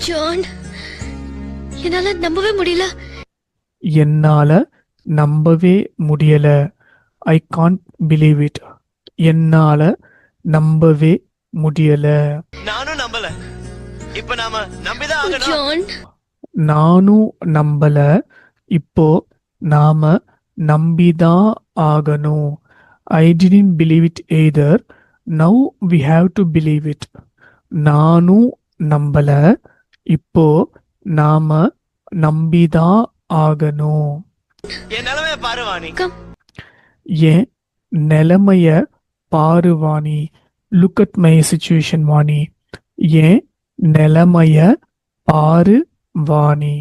John, என்னால நம்பவே முடியல. என்னால நம்பவே முடியல. I can't believe it. என்னால நம்பவே முடியல. நானும் நம்பல. இப்ப நாம நம்பிதான் ஆகணும். ஜான், நானும் நம்பல. இப்போ நாம நம்பிதான் ஆகணும். ஐ didn't believe it either. Now we have to believe it. நானும் நம்பல. இப்போ நாம நம்பிதான் ஆகணும். என் நிலைமைய பாரு வாணி. என் நிலைமைய பாரு Vani. Look at my situation Vani. என் நிலைமைய பாரு வாணி.